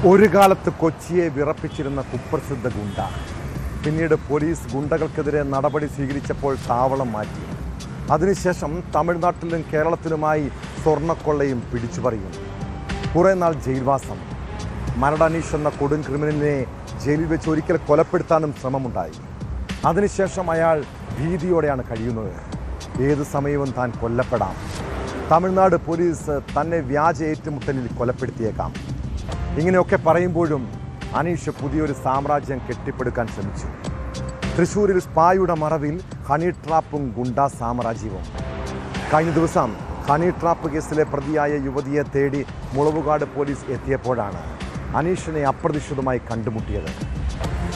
ഒരു കാലത്ത് കൊച്ചിയെ വിറപ്പിച്ചിരുന്ന കുപ്രസിദ്ധ ഗുണ്ട പിന്നീട് പോലീസ് ഗുണ്ടകൾക്കെതിരെ നടപടി സ്വീകരിച്ചപ്പോൾ താവളം മാറ്റി. അതിനുശേഷം തമിഴ്നാട്ടിലും കേരളത്തിലുമായി സ്വർണ്ണക്കൊള്ളയും പിടിച്ചുപറിയും. കുറേ നാൾ ജയിൽവാസം. മരടനീഷ് എന്ന കൊടും ക്രിമിനലിനെ ജയിലിൽ വെച്ച് ഒരിക്കൽ കൊലപ്പെടുത്താനും ശ്രമമുണ്ടായി. അതിനുശേഷം അയാൾ ഭീതിയോടെയാണ് കഴിയുന്നത്. ഏത് സമയവും താൻ കൊല്ലപ്പെടാം. തമിഴ്നാട് പോലീസ് തന്നെ വ്യാജ ഏറ്റുമുട്ടലിൽ കൊലപ്പെടുത്തിയേക്കാം. ഇങ്ങനെയൊക്കെ പറയുമ്പോഴും അനീഷ് പുതിയൊരു സാമ്രാജ്യം കെട്ടിപ്പടുക്കാൻ ശ്രമിച്ചു. തൃശ്ശൂരിൽ സ്പായുടെ മറവിൽ ഹണി ട്രാപ്പും ഗുണ്ടാ സാമ്രാജ്യവും. കഴിഞ്ഞ ദിവസം ഹണി ട്രാപ്പ് കേസിലെ പ്രതിയായ യുവതിയെ തേടി മുളവുകാട് പോലീസ് എത്തിയപ്പോഴാണ് അനീഷിനെ അപ്രതീക്ഷിതമായി കണ്ടുമുട്ടിയത്.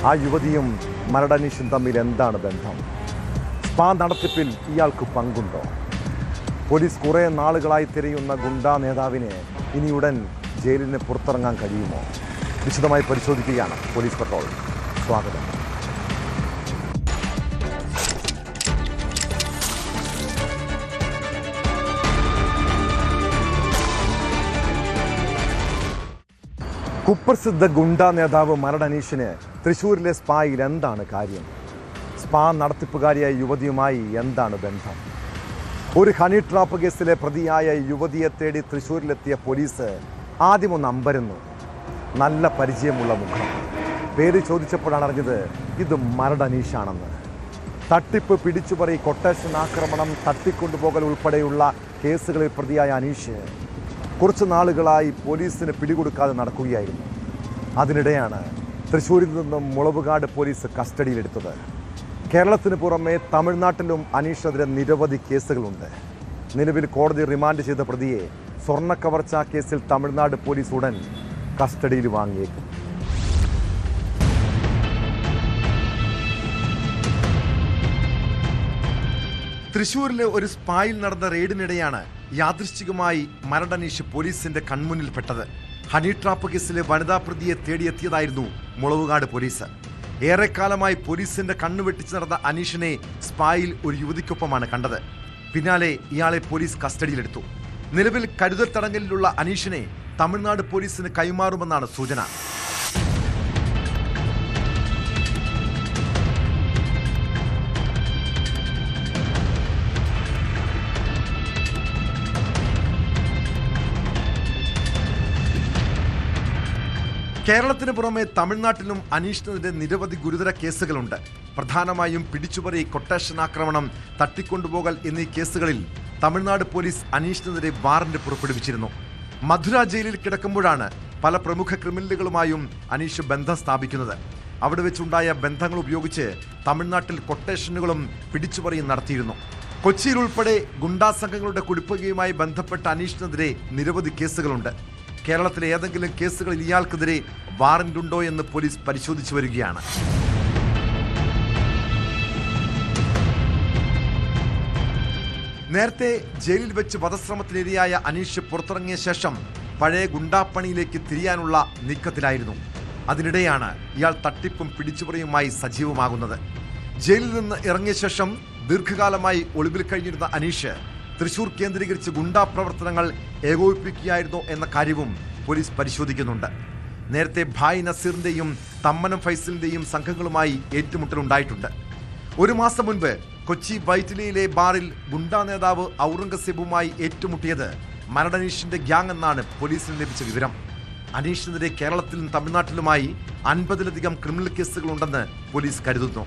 ആ യുവതിയും മരടനീഷും തമ്മിൽ എന്താണ് ബന്ധം? സ്പാ നടത്തിപ്പിൽ ഇയാൾക്ക് പങ്കുണ്ടോ? പോലീസ് കുറേ നാളുകളായി തിരയുന്ന ഗുണ്ടാ നേതാവിനെ ഇനിയുടൻ ജയിലിന് പുറത്തിറങ്ങാൻ കഴിയുമോ? വിശദമായി പരിശോധിക്കുകയാണ് പോലീസ് പട്രോൾ. സ്വാഗതം. കുപ്രസിദ്ധ ഗുണ്ടാ നേതാവ് മരടനീഷിന് തൃശ്ശൂരിലെ സ്പായിൽ എന്താണ് കാര്യം? സ്പാ നടത്തിപ്പുകാരിയായ യുവതിയുമായി എന്താണ് ബന്ധം? ഒരു ഹണി ട്രാപ്പ് കേസിലെ പ്രതിയായ യുവതിയെ തേടി തൃശ്ശൂരിലെത്തിയ പോലീസ് ആദ്യമൊന്ന് അമ്പരന്നു. നല്ല പരിചയമുള്ള മുഖം. പേര് ചോദിച്ചപ്പോഴാണ് അറിഞ്ഞത് ഇത് മരടനീഷാണെന്ന്. തട്ടിപ്പ്, പിടിച്ചുപറി, കൊട്ടേഷൻ ആക്രമണം, തട്ടിക്കൊണ്ടുപോകൽ ഉൾപ്പെടെയുള്ള കേസുകളിൽ പ്രതിയായ അനീഷ് കുറച്ച് നാളുകളായി പോലീസിന് പിടികൊടുക്കാതെ നടക്കുകയായിരുന്നു. അതിനിടെയാണ് തൃശ്ശൂരിൽ നിന്നും മുളവുകാട് പോലീസ് കസ്റ്റഡിയിലെടുത്തത്. കേരളത്തിന് പുറമെ തമിഴ്നാട്ടിലും അനീഷിനെതിരെ നിരവധി കേസുകളുണ്ട്. നിലവിൽ കോടതി റിമാൻഡ് ചെയ്ത പ്രതിയെ സ്വർണ്ണക്കവർച്ചാ കേസിൽ തമിഴ്നാട് പോലീസ് ഉടൻ കസ്റ്റഡിയിൽ വാങ്ങിയേക്കും. തൃശ്ശൂരിലെ ഒരു സ്പായിൽ നടന്ന റെയ്ഡിനിടെയാണ് യാദൃശ്ചികമായി മരടനീഷ് പോലീസിന്റെ കൺമുന്നിൽപ്പെട്ടത്. ഹണി ട്രാപ്പ് കേസിലെ വനിതാ പ്രതിയെ തേടിയെത്തിയതായിരുന്നു മുളവുകാട് പോലീസ്. ഏറെക്കാലമായി പോലീസിന്റെ കണ്ണുവെട്ടിച്ച് നടന്ന അനീഷിനെ സ്പായിൽ ഒരു യുവതിക്കൊപ്പമാണ് കണ്ടത്. പിന്നാലെ ഇയാളെ പോലീസ് കസ്റ്റഡിയിലെടുത്തു. നിലവിൽ കരുതൽ തടങ്കലിലുള്ള അനീഷിനെ തമിഴ്നാട് പോലീസിന് കൈമാറുമെന്നാണ് സൂചന. കേരളത്തിന് പുറമെ തമിഴ്നാട്ടിലും അനീഷിനെതിരെ നിരവധി ഗുരുതര കേസുകളുണ്ട്. പ്രധാനമായും പിടിച്ചുപറി, കൊട്ടേഷൻ ആക്രമണം, തട്ടിക്കൊണ്ടുപോകൽ എന്നീ കേസുകളിൽ തമിഴ്നാട് പോലീസ് അനീഷിനെതിരെ വാറന്റ് പുറപ്പെടുവിച്ചിരുന്നു. മധുര ജയിലിൽ കിടക്കുമ്പോഴാണ് പല പ്രമുഖ ക്രിമിനലുകളുമായും അനീഷ് ബന്ധം സ്ഥാപിക്കുന്നത്. അവിടെ വെച്ചുണ്ടായ ബന്ധങ്ങൾ ഉപയോഗിച്ച് തമിഴ്നാട്ടിൽ കൊട്ടേഷനുകളും പിടിച്ചുപറിയും നടത്തിയിരുന്നു. കൊച്ചിയിൽ ഉൾപ്പെടെ ഗുണ്ടാ സംഘങ്ങളുടെ കുടിപ്പകയുമായി ബന്ധപ്പെട്ട അനീഷിനെതിരെ നിരവധി കേസുകളുണ്ട്. കേരളത്തിലെ ഏതെങ്കിലും കേസുകളിൽ ഇയാൾക്കെതിരെ വാറന്റ് ഉണ്ടോ എന്ന് പോലീസ് പരിശോധിച്ചു വരികയാണ്. നേരത്തെ ജയിലിൽ വെച്ച് വധശ്രമത്തിനിരയായ അനീഷ് പുറത്തിറങ്ങിയ ശേഷം പഴയ ഗുണ്ടാപ്പണിയിലേക്ക് തിരിയാനുള്ള നീക്കത്തിലായിരുന്നു. അതിനിടെയാണ് ഇയാൾ തട്ടിപ്പും പിടിച്ചുപറിയുമായി സജീവമാകുന്നത്. ജയിലിൽ നിന്ന് ഇറങ്ങിയ ശേഷം ദീർഘകാലമായി ഒളിവിൽ കഴിഞ്ഞിരുന്ന അനീഷ് തൃശൂർ കേന്ദ്രീകരിച്ച് ഗുണ്ടാ പ്രവർത്തനങ്ങൾ ഏകോപിപ്പിക്കുകയായിരുന്നു എന്ന കാര്യവും പോലീസ് പരിശോധിക്കുന്നുണ്ട്. നേരത്തെ ഭായ് നസീറിന്റെയും തമ്മനം ഫൈസലിന്റെയും സംഘങ്ങളുമായി ഏറ്റുമുട്ടലുണ്ടായിട്ടുണ്ട്. ഒരു മാസം മുൻപ് കൊച്ചി വൈറ്റിലയിലെ ബാറിൽ ഗുണ്ടാ നേതാവ് ഔറംഗസേബുമായി ഏറ്റുമുട്ടിയത് മരടനീഷിന്റെ ഗ്യാങ് എന്നാണ് പോലീസിന് ലഭിച്ച വിവരം. അനീഷിനെതിരെ കേരളത്തിലും തമിഴ്നാട്ടിലുമായി 50-ലധികം ക്രിമിനൽ കേസുകളുണ്ടെന്ന് പോലീസ് കരുതുന്നു.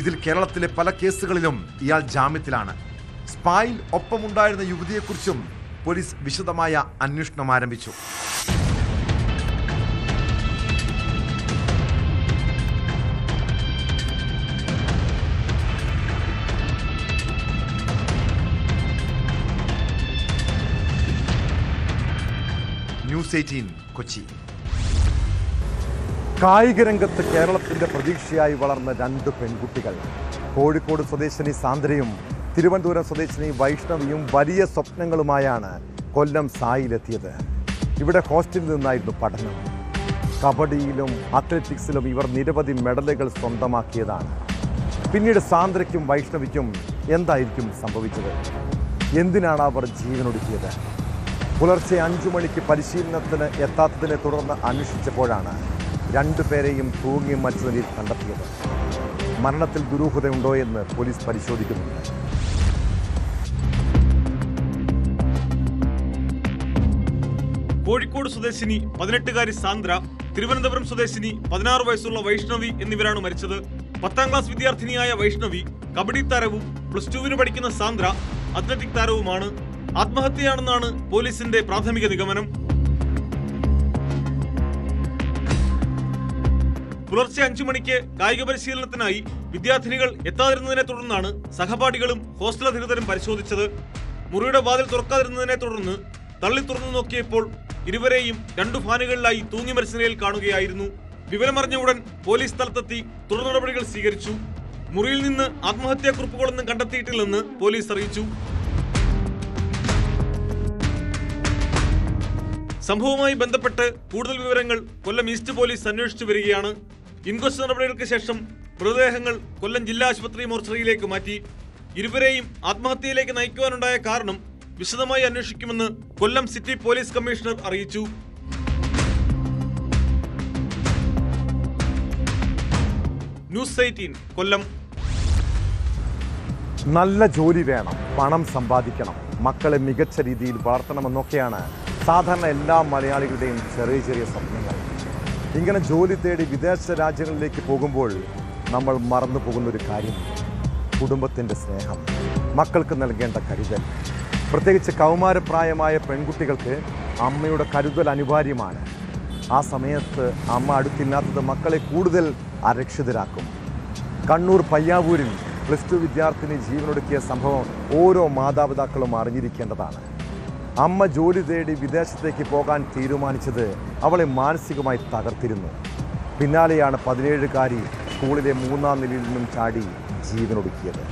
ഇതിൽ കേരളത്തിലെ പല കേസുകളിലും ഇയാൾ ജാമ്യത്തിലാണ്. സ്പായിൽ ഒപ്പമുണ്ടായിരുന്ന യുവതിയെക്കുറിച്ചും പോലീസ് വിശദമായ അന്വേഷണം ആരംഭിച്ചു. ന്യൂസ് 18 കൊച്ചി. കായിക രംഗത്ത് കേരളത്തിന്റെ പ്രതീക്ഷയായി വളർന്ന 2 പെൺകുട്ടികൾ, കോഴിക്കോട് സ്വദേശിനി സാന്ദ്രയും തിരുവനന്തപുരം സ്വദേശിനി വൈഷ്ണവിയും വലിയ സ്വപ്നങ്ങളുമായാണ് കൊല്ലം സായിലെത്തിയത്. ഇവിടെ ഹോസ്റ്റലിൽ നിന്നായിരുന്നു പഠനം. കബഡിയിലും അത്ലറ്റിക്സിലും ഇവർ നിരവധി മെഡലുകൾ സ്വന്തമാക്കിയതാണ്. പിന്നീട് സാന്ദ്രയ്ക്കും വൈഷ്ണവിക്കും എന്തായിരിക്കും സംഭവിച്ചത്? എന്തിനാണ് അവർ ജീവനൊടുക്കിയത്? പുലർച്ചെ 5 മണിക്ക് പരിശീലനത്തിന് എത്താത്തതിനെ തുടർന്ന് അന്വേഷിച്ചപ്പോഴാണ് 2 പേരെയും തൂങ്ങി മരിച്ച നിലയിൽ കണ്ടെത്തിയത്. മരണത്തിൽ ദുരൂഹതയുണ്ടോ എന്ന് പോലീസ് പരിശോധിക്കുന്നുണ്ട്. കോഴിക്കോട് സ്വദേശിനി 18-കാരി സാന്ദ്ര, തിരുവനന്തപുരം സ്വദേശിനി 16 വയസ്സുള്ള വൈഷ്ണവി എന്നിവരാണ് മരിച്ചത്. 10ാം ക്ലാസ് വിദ്യാർത്ഥിനിയായ വൈഷ്ണവി കബഡി താരവും +2 പഠിക്കുന്ന സാന്ദ്ര അത്ലറ്റിക് താരവുമാണ്. ആത്മഹത്യയാണെന്നാണ് പോലീസിന്റെ പ്രാഥമിക നിഗമനം. പുലർച്ചെ 5 മണിക്ക് കായിക പരിശീലനത്തിനായി വിദ്യാർത്ഥിനികൾ എത്താതിരുന്നതിനെ തുടർന്നാണ് സഹപാഠികളും ഹോസ്റ്റൽ അധികൃതരും പരിശോധിച്ചത്. മുറിയുടെ വാതിൽ തുറക്കാതിരുന്നതിനെ തുടർന്ന് തള്ളി തുറന്നു നോക്കിയപ്പോൾ ഇരുവരെയും 2 ഫാനുകളിലായി തൂങ്ങി മരിച്ച നിലയിൽ കാണുകയായിരുന്നു. വിവരമറിഞ്ഞ ഉടൻ പോലീസ് സ്ഥലത്തെത്തി തുടർ നടപടികൾ സ്വീകരിച്ചു. മുറിയിൽ നിന്ന് ആത്മഹത്യാക്കുറിപ്പുകളൊന്നും കണ്ടെത്തിയിട്ടില്ലെന്ന് പോലീസ് അറിയിച്ചു. സംഭവവുമായി ബന്ധപ്പെട്ട് കൂടുതൽ വിവരങ്ങൾ കൊല്ലം ഈസ്റ്റ് പോലീസ് അന്വേഷിച്ചു വരികയാണ്. ഇൻക്വസ്റ്റ് നടപടികൾക്ക് ശേഷം മൃതദേഹങ്ങൾ കൊല്ലം ജില്ലാ ആശുപത്രി മോർച്ചറിയിലേക്ക് മാറ്റി. ഇരുവരെയും ആത്മഹത്യയിലേക്ക് നയിക്കുവാനുണ്ടായ കാരണം വിശദമായി അന്വേഷിക്കുമെന്ന് കൊല്ലം സിറ്റി പോലീസ് കമ്മീഷണർ അറിയിച്ചു. ന്യൂസ് 18 കൊല്ലം. നല്ല ജോലി വേണം, പണം സമ്പാദിക്കണം, മക്കളെ മികച്ച രീതിയിൽ വളർത്തണമെന്നൊക്കെയാണ് സാധാരണ എല്ലാ മലയാളികളുടെയും ചെറിയ ചെറിയ സ്വപ്നങ്ങൾ. ഇങ്ങനെ ജോലി തേടി വിദേശ രാജ്യങ്ങളിലേക്ക് പോകുമ്പോൾ നമ്മൾ മറന്നു പോകുന്നൊരു കാര്യം, കുടുംബത്തിൻ്റെ സ്നേഹം, മക്കൾക്ക് നൽകേണ്ട കരുതൽ. പ്രത്യേകിച്ച് കൗമാരപ്രായമായ പെൺകുട്ടികൾക്ക് അമ്മയുടെ കരുതൽ അനിവാര്യമാണ്. ആ സമയത്ത് അമ്മ അടുത്തില്ലാത്തത് മക്കളെ കൂടുതൽ അരക്ഷിതരാക്കും. കണ്ണൂർ പയ്യാവൂരിൽ +2 വിദ്യാർത്ഥിനി ജീവനൊടുക്കിയ സംഭവം ഓരോ മാതാപിതാക്കളും അറിഞ്ഞിരിക്കേണ്ടതാണ്. അമ്മ ജോലി തേടി വിദേശത്തേക്ക് പോകാൻ തീരുമാനിച്ചത് അവളെ മാനസികമായി തകർത്തിരുന്നു. പിന്നാലെയാണ് 17-കാരി സ്കൂളിലെ 3ാം നിലയിൽ നിന്നും ചാടി ജീവനൊടുക്കിയത്.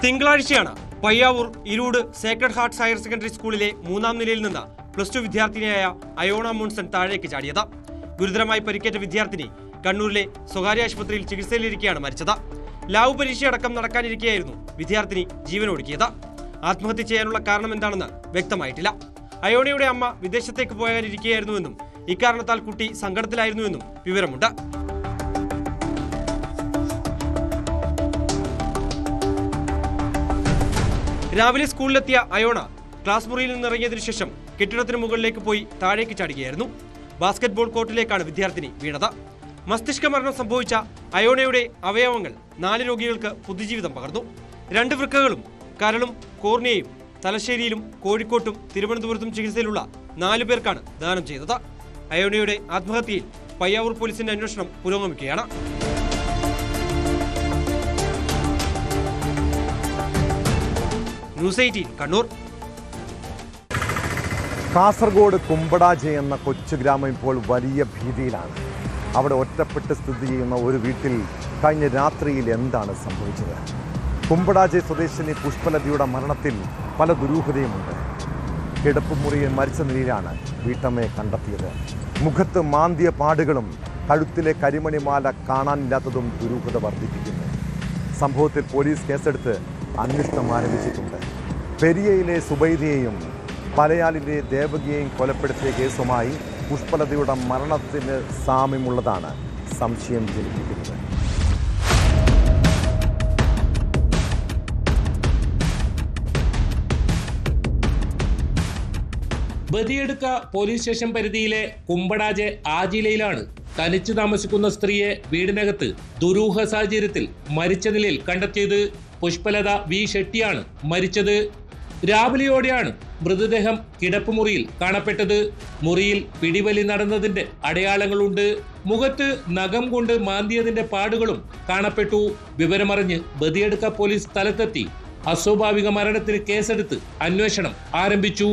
തിങ്കളാഴ്ചയാണ് പയ്യാവൂർ ഇരൂട് സേക്രഡ് ഹാർട്ട്സ് ഹയർ സെക്കൻഡറി സ്കൂളിലെ 3ാം നിലയിൽ നിന്ന് +2 വിദ്യാർത്ഥിനിയായ അയോണ മോൺസൺ താഴേക്ക് ചാടിയത്. ഗുരുതരമായി പരിക്കേറ്റ വിദ്യാർത്ഥിനി കണ്ണൂരിലെ സ്വകാര്യ ആശുപത്രിയിൽ ചികിത്സയിലിരിക്കെയാണ് മരിച്ചത്. ലാബ് പരീക്ഷയടക്കം നടക്കാനിരിക്കെയായിരുന്നു വിദ്യാർത്ഥിനി ജീവനൊടുക്കിയത്. ആത്മഹത്യ ചെയ്യാനുള്ള കാരണം എന്താണെന്ന് വ്യക്തമായിട്ടില്ല. അയോണയുടെ അമ്മ വിദേശത്തേക്ക് പോകാനിരിക്കുകയായിരുന്നുവെന്നും ഇക്കാരണത്താൽ കുട്ടി സങ്കടത്തിലായിരുന്നുവെന്നും വിവരമുണ്ട്. രാവിലെ സ്കൂളിലെത്തിയ അയോണ ക്ലാസ് മുറിയിൽ നിന്നിറങ്ങിയതിനു ശേഷം കെട്ടിടത്തിന് മുകളിലേക്ക് പോയി താഴേക്ക് ചാടുകയായിരുന്നു. ബാസ്കറ്റ്ബോൾ കോർട്ടിലേക്കാണ് വിദ്യാർത്ഥിനി വീണത്. മസ്തിഷ്ക മരണം സംഭവിച്ച അയോണയുടെ അവയവങ്ങൾ 4 രോഗികൾക്ക് പുതുജീവിതം പകർന്നു. 2 വൃക്കകളും കരളും കോർണിയയും തലശ്ശേരിയിലും കോഴിക്കോട്ടും തിരുവനന്തപുരത്തും ചികിത്സയിലുള്ള 4 പേർക്കാണ് ദാനം ചെയ്തത്. അയോണയുടെ ആത്മഹത്യയിൽ പയ്യാവൂർ പോലീസിന്റെ അന്വേഷണം പുരോഗമിക്കുകയാണ്. ന്യൂസ് 18 കണ്ണൂർ. കാസർഗോഡ് കുമ്പടാജെ എന്ന കൊച്ചു ഗ്രാമം ഇപ്പോൾ വലിയ ഭീതിയിലാണ്. അവിടെ ഒറ്റപ്പെട്ട് സ്ഥിതി ചെയ്യുന്ന ഒരു വീട്ടിൽ കഴിഞ്ഞ രാത്രിയിൽ എന്താണ് സംഭവിച്ചത്? കുമ്പടാജെ സ്വദേശിനി പുഷ്പലതയുടെ മരണത്തിൽ പല ദുരൂഹതയുമുണ്ട്. കിടപ്പുമുറിയിൽ മരിച്ച നിലയിലാണ് വീട്ടമ്മയെ കണ്ടെത്തിയത്. മുഖത്ത് മാന്തിയ പാടുകളും കഴുത്തിലെ കരിമണിമാല കാണാനില്ലാത്തതും ദുരൂഹത വർദ്ധിപ്പിക്കുന്നു. സംഭവത്തിൽ പോലീസ് കേസെടുത്ത് അന്വേഷണം ആരംഭിച്ചിട്ടുണ്ട്. പെരിയയിലെ സുബൈദയെയും പലയാലിലെ ദേവകിയെയും കൊലപ്പെടുത്തിയ കേസുമായി പുഷ്പലതയുടെ മരണത്തിന് സാമ്യമുള്ളതാണ് സംശയം ജനിപ്പിക്കുന്നത്. ബദിയടുക്ക പോലീസ് സ്റ്റേഷൻ പരിധിയിലെ കുമ്പടാജെ ആജിലയിലാണ് തനിച്ചു താമസിക്കുന്ന സ്ത്രീയെ വീടിനകത്ത് ദുരൂഹ സാഹചര്യത്തിൽ മരിച്ച നിലയിൽ കണ്ടെത്തിയത്. പുഷ്പലത വി ഷെട്ടിയാണ് മരിച്ചത്. രാവിലെയോടെയാണ് മൃതദേഹം കിടപ്പുമുറിയിൽ കാണപ്പെട്ടത്. മുറിയിൽ പിടിവലി നടന്നതിന്റെ അടയാളങ്ങളുണ്ട്. മുഖത്ത് നഖം കൊണ്ട് മാന്തിയതിന്റെ പാടുകളും കാണപ്പെട്ടു. വിവരമറിഞ്ഞ് ബദിയടുക്ക പോലീസ് സ്ഥലത്തെത്തി അസ്വാഭാവിക മരണത്തിന് കേസെടുത്ത് അന്വേഷണം ആരംഭിച്ചു.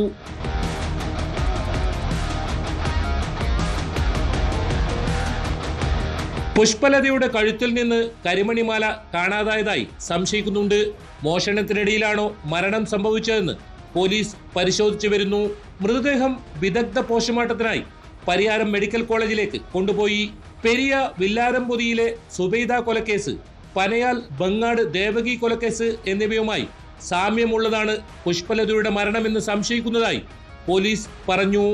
പുഷ്പലതയുടെ കഴുത്തിൽ നിന്ന് കരിമണിമാല കാണാതായതായി സംശയിക്കുന്നുണ്ട്. മോഷണത്തിനിടയിലാണോ മരണം സംഭവിച്ചതെന്ന് പോലീസ് പരിശോധിച്ചു വരുന്നു. മൃതദേഹം വിദഗ്ധ പോസ്റ്റ്മോർട്ടത്തിനായി പരിയാരം മെഡിക്കൽ കോളേജിലേക്ക് കൊണ്ടുപോയി. പെരിയ വില്ലാരംപൊതിയിലെ സുബൈദ കൊലക്കേസ്, പനയാൽ ബങ്ങാട് ദേവകി കൊലക്കേസ് എന്നിവയുമായി സാമ്യമുള്ളതാണ് പുഷ്പലതയുടെ മരണമെന്ന് സംശയിക്കുന്നതായി പോലീസ് പറഞ്ഞു.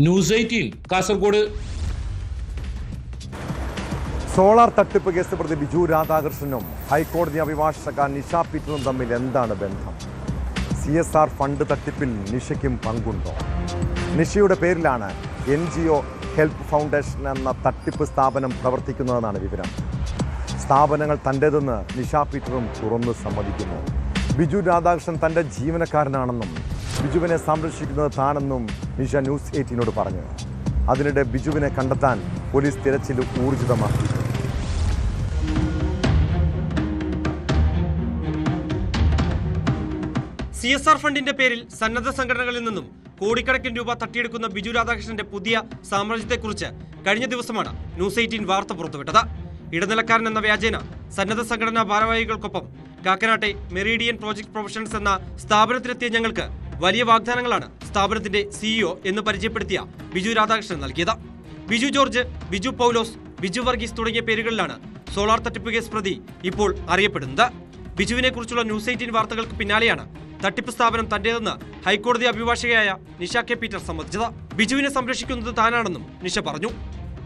ന്യൂസ് 18 കാസർഗോഡ്. സോളാർ തട്ടിപ്പ് കേസ് പ്രതി ബിജു രാധാകൃഷ്ണനും ഹൈക്കോടതി അഭിഭാഷക നിഷ പീറ്ററും തമ്മിൽ എന്താണ് ബന്ധം? CSR ഫണ്ട് തട്ടിപ്പിൽ നിഷയ്ക്കും പങ്കുണ്ടോ? നിഷയുടെ പേരിലാണ് NGO ഹെൽപ്പ് ഫൗണ്ടേഷൻ എന്ന തട്ടിപ്പ് സ്ഥാപനം പ്രവർത്തിക്കുന്നതെന്നാണ് വിവരം. സ്ഥാപനങ്ങൾ തൻ്റേതെന്ന് നിഷ പീറ്ററും തുറന്ന് സമ്മതിക്കുന്നു. ബിജു രാധാകൃഷ്ണൻ തൻ്റെ ജീവനക്കാരനാണെന്നും ബിജുവിനെ സംരക്ഷിക്കുന്നത് താനെന്നും നിഷ ന്യൂസ് 18നോട് പറഞ്ഞു. അതിനിടെ ബിജുവിനെ കണ്ടെത്താൻ പോലീസ് തിരച്ചിൽ ഊർജിതമാക്കി. CSR ഫണ്ടിന്റെ പേരിൽ സന്നദ്ധ സംഘടനകളിൽ നിന്നും കോടിക്കണക്കിന് രൂപ തട്ടിയെടുക്കുന്ന ബിജു രാധാകൃഷ്ണന്റെ പുതിയ സാമ്രാജ്യത്തെക്കുറിച്ച് കഴിഞ്ഞ ദിവസമാണ് ന്യൂസ് 18 വാർത്ത പുറത്തുവിട്ടത്. ഇടനിലക്കാരൻ എന്ന വ്യാജേന സന്നദ്ധ സംഘടനാ ഭാരവാഹികൾക്കൊപ്പം കാക്കനാട്ടെ മെറീഡിയൻ പ്രോജക്ട് പ്രൊഫഷണൽസ് എന്ന സ്ഥാപനത്തിലെത്തിയ ഞങ്ങൾക്ക് വലിയ വാഗ്ദാനങ്ങളാണ് സ്ഥാപനത്തിന്റെ CEO എന്ന് പരിചയപ്പെടുത്തിയ ബിജു രാധാകൃഷ്ണൻ നൽകിയത്. ബിജു ജോർജ്, ബിജു പൗലോസ്, ബിജു വർഗീസ് തുടങ്ങിയ പേരുകളിലാണ് സോളാർ തട്ടിപ്പ് കേസ് പ്രതി ഇപ്പോൾ അറിയപ്പെടുന്നത്. ബിജുവിനെ കുറിച്ചുള്ള ന്യൂസ് 18 വാർത്തകൾക്ക് പിന്നാലെയാണ് തട്ടിപ്പ് സ്ഥാപനം തന്റേതെന്ന് ഹൈക്കോടതി അഭിഭാഷകയായ നിഷ കെ പീറ്റർ സമ്മതിച്ചത്. ബിജുവിനെ സംരക്ഷിക്കുന്നത് താനാണെന്നും നിഷ പറഞ്ഞു.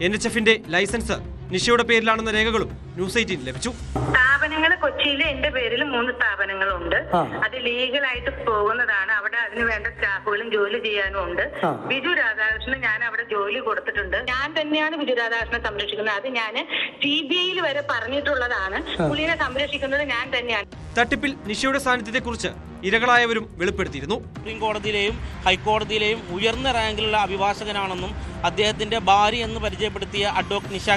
NHFന്റെ ലൈസൻസ് നിഷയുടെ പേരിലാണെന്ന രേഖകളും ന്യൂസ് 18 ലഭിച്ചു. സ്ഥാപനങ്ങൾ കൊച്ചിയിൽ എന്റെ പേരിൽ 3 സ്ഥാപനങ്ങളുണ്ട്. അത് ലീഗലായിട്ട് പോകുന്നതാണ്. അവിടെ അതിന് വേണ്ട സ്റ്റാഫുകളും ജോലി ചെയ്യാനും ഉണ്ട്. ബിജു രാധാകൃഷ്ണന് ഞാൻ അവിടെ ജോലി കൊടുത്തിട്ടുണ്ട്. ഞാൻ തന്നെയാണ് ബിജു രാധാകൃഷ്ണനെ സംരക്ഷിക്കുന്നത്. അത് ഞാൻ CBIയിൽ വരെ പറഞ്ഞിട്ടുള്ളതാണ്. പുള്ളിയെ സംരക്ഷിക്കുന്നത് ഞാൻ തന്നെയാണ്. തട്ടിപ്പിൽ നിഷയുടെ സാന്നിധ്യത്തെക്കുറിച്ച് ഇരകളായവരും വെളിപ്പെടുത്തിയിരുന്നു. സുപ്രീം കോടതിയിലെയും ഹൈക്കോടതിയിലെയും ഉയർന്ന റാങ്കിലുള്ള അഭിഭാഷകനാണെന്നും അദ്ദേഹത്തിന്റെ ഭാര്യ എന്ന് പരിചയപ്പെടുത്തിയ അഡ്വക്കേറ്റ് നിഷ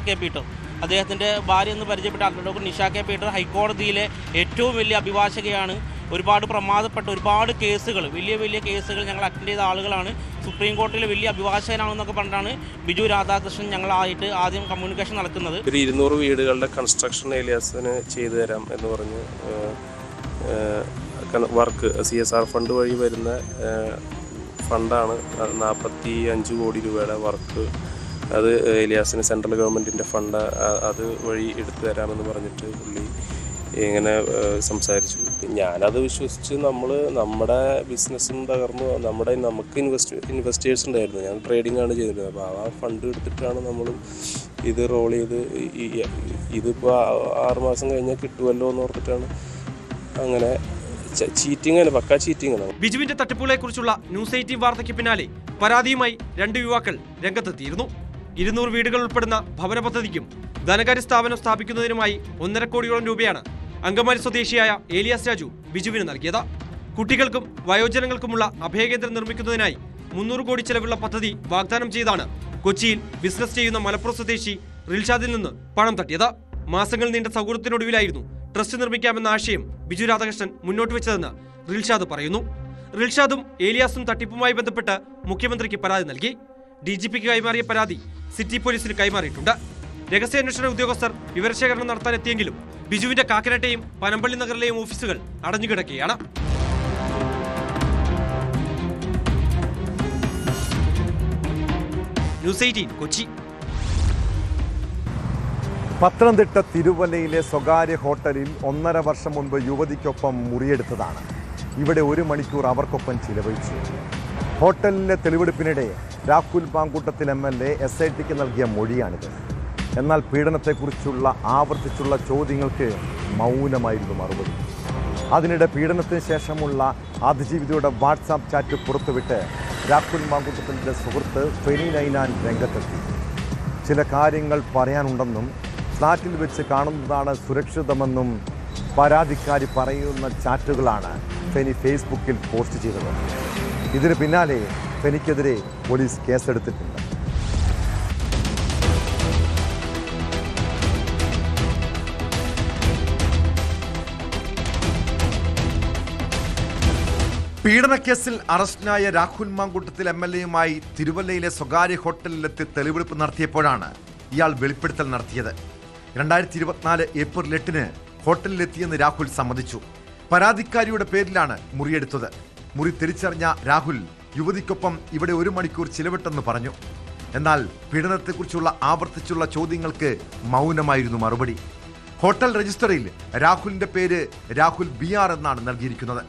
കെ പീറ്റർ ഹൈക്കോടതിയിലെ ഏറ്റവും വലിയ അഭിഭാഷകയാണ്. ഒരുപാട് പ്രമാദപ്പെട്ട ഒരുപാട് കേസുകൾ, വലിയ കേസുകൾ ഞങ്ങൾ അറ്റൻഡ് ചെയ്ത ആളുകളാണ്. സുപ്രീം കോടതിയിലെ വലിയ അഭിഭാഷകനാണെന്നൊക്കെ പറഞ്ഞാണ് ബിജു രാധാകൃഷ്ണൻ ഞങ്ങളായിട്ട് ആദ്യം കമ്മ്യൂണിക്കേഷൻ നടത്തുന്നത്. ഒരു 200 വീടുകളുടെ കൺസ്ട്രക്ഷൻ ഏലിയാസിന് ചെയ്തു തരാം എന്ന് പറഞ്ഞ് വർക്ക് CSR ഫണ്ട് വഴി വരുന്ന ഫണ്ടാണ്. 45 കോടി രൂപയുടെ വർക്ക്. അത് ഏലിയാസിന് സെൻട്രൽ ഗവൺമെൻറ്റിൻ്റെ ഫണ്ട് അത് വഴി എടുത്തു തരാമെന്ന് പറഞ്ഞിട്ട് പുള്ളി ഇങ്ങനെ സംസാരിച്ചു. ഞാനത് വിശ്വസിച്ച് നമ്മുടെ ബിസിനസ്സും തകർന്നു. നമുക്ക് ഇൻവെസ്റ്റേഴ്സ് ഉണ്ടായിരുന്നു. ഞാൻ ട്രേഡിംഗ് ആണ് ചെയ്തിരുന്നത്. അപ്പോൾ ആ ഫണ്ട് എടുത്തിട്ടാണ് നമ്മൾ ഇത് റോൾ ചെയ്ത് ഇതിപ്പോൾ 6 മാസം കഴിഞ്ഞാൽ കിട്ടുമല്ലോ എന്ന് ഓർത്തിട്ടാണ്. അങ്ങനെ പക്കാ ചീറ്റിംഗ് ആണ്. ബിജുവിന്റെ തട്ടിപ്പുകളെ കുറിച്ചുള്ള ന്യൂസ് 18 വാർത്തയ്ക്ക് പിന്നാലെ പരാതിയുമായി 2 യുവാക്കൾ രംഗത്തെത്തിയിരുന്നു. 200 വീടുകൾ ഉൾപ്പെടുന്ന ഭവന പദ്ധതിക്കും ധനകാര്യ സ്ഥാപനം സ്ഥാപിക്കുന്നതിനുമായി 1.5 കോടിയോളം രൂപയാണ് അങ്കമാലി സ്വദേശിയായ ഏലിയാസ് രാജു ബിജുവിന് നൽകിയത്. കുട്ടികൾക്കും വയോജനങ്ങൾക്കുമുള്ള അഭയകേന്ദ്രം നിർമ്മിക്കുന്നതിനായി 300 കോടി ചെലവുള്ള പദ്ധതി വാഗ്ദാനം ചെയ്താണ് കൊച്ചിയിൽ ബിസിനസ് ചെയ്യുന്ന മലപ്പുറം സ്വദേശി റിൽഷാദിൽ നിന്ന് പണം തട്ടിയത്. മാസങ്ങൾ നീണ്ട സൗഹൃദത്തിനൊടുവിലായിരുന്നു ട്രസ്റ്റ് നിർമ്മിക്കാമെന്ന ആശയം ബിജു രാധാകൃഷ്ണൻ മുന്നോട്ട് വെച്ചതെന്ന് റിൽഷാദ് പറയുന്നു. റിൽഷാദും ഏലിയാസും തട്ടിപ്പുമായി ബന്ധപ്പെട്ട് മുഖ്യമന്ത്രിക്ക് പരാതി നൽകി. DGPക്ക് കൈമാറിയ പരാതി സിറ്റി പോലീസിന് കൈമാറിയിട്ടുണ്ട്. രഹസ്യാന്വേഷണ ഉദ്യോഗസ്ഥർ വിവരശേഖരണം നടത്താനെത്തിയെങ്കിലും ബിജുവിന്റെ കാക്കനാട്ടെയും പനമ്പള്ളി നഗറിലെയും ഓഫീസുകൾ അടഞ്ഞുകിടക്കുകയാണ്. ന്യൂസ് 18 കൊച്ചി. പത്തനംതിട്ട തിരുവല്ലയിലെ സ്വകാര്യ ഹോട്ടലിൽ 1.5 വർഷം മുൻപ് യുവതിക്കൊപ്പം മുറിയെടുത്തതാണ്. ഇവിടെ 1 മണിക്കൂർ അവർക്കൊപ്പം ചിലവഴിച്ചു. ഹോട്ടലിലെ തെളിവെടുപ്പിനിടെ രാഹുൽ മാങ്കൂട്ടത്തിൽ MLA SITക്ക് നൽകിയ മൊഴിയാണിത്. എന്നാൽ പീഡനത്തെക്കുറിച്ചുള്ള ആവർത്തിച്ചുള്ള ചോദ്യങ്ങൾക്ക് മൗനമായിരുന്നു മറുപടി. അതിനിടെ പീഡനത്തിന് ശേഷമുള്ള അതിജീവിതയുടെ വാട്സാപ്പ് ചാറ്റ് പുറത്തുവിട്ട് രാഹുൽ മാങ്കൂട്ടത്തിൻ്റെ സുഹൃത്ത് ഫെനി നൈനാൻ രംഗത്തെത്തി. ചില കാര്യങ്ങൾ പറയാനുണ്ടെന്നും ഫ്ലാറ്റിൽ വെച്ച് കാണുന്നതാണ് സുരക്ഷിതമെന്നും പരാതിക്കാരി പറയുന്ന ചാറ്റുകളാണ് ഫെനി ഫേസ്ബുക്കിൽ പോസ്റ്റ് ചെയ്തത്. ഇതിന് പിന്നാലെ ഫെനിക്കെതിരെ പോലീസ് കേസെടുത്തിട്ടുണ്ട്. പീഡനക്കേസിൽ അറസ്റ്റിനായ രാഹുൽ മാങ്കൂട്ടത്തിൽ MLAയുമായി തിരുവല്ലയിലെ സ്വകാര്യ ഹോട്ടലിലെത്തി തെളിവെടുപ്പ് നടത്തിയപ്പോഴാണ് ഇയാൾ വെളിപ്പെടുത്തൽ നടത്തിയത്. 2024 ഏപ്രിൽ 8 ഹോട്ടലിലെത്തിയെന്ന് രാഹുൽ സമ്മതിച്ചു. പരാതിക്കാരിയുടെ പേരിലാണ് മുറിയെടുത്തത്. മുറി തിരിച്ചറിഞ്ഞ രാഹുൽ യുവതിക്കൊപ്പം ഇവിടെ 1 മണിക്കൂർ ചിലവിട്ടെന്ന് പറഞ്ഞു. എന്നാൽ പീഡനത്തെക്കുറിച്ചുള്ള ആവർത്തിച്ചുള്ള ചോദ്യങ്ങൾക്ക് മൗനമായിരുന്നു മറുപടി. ഹോട്ടൽ രജിസ്റ്ററിൽ രാഹുലിന്റെ പേര് രാഹുൽ BR എന്നാണ് നൽകിയിരിക്കുന്നത്.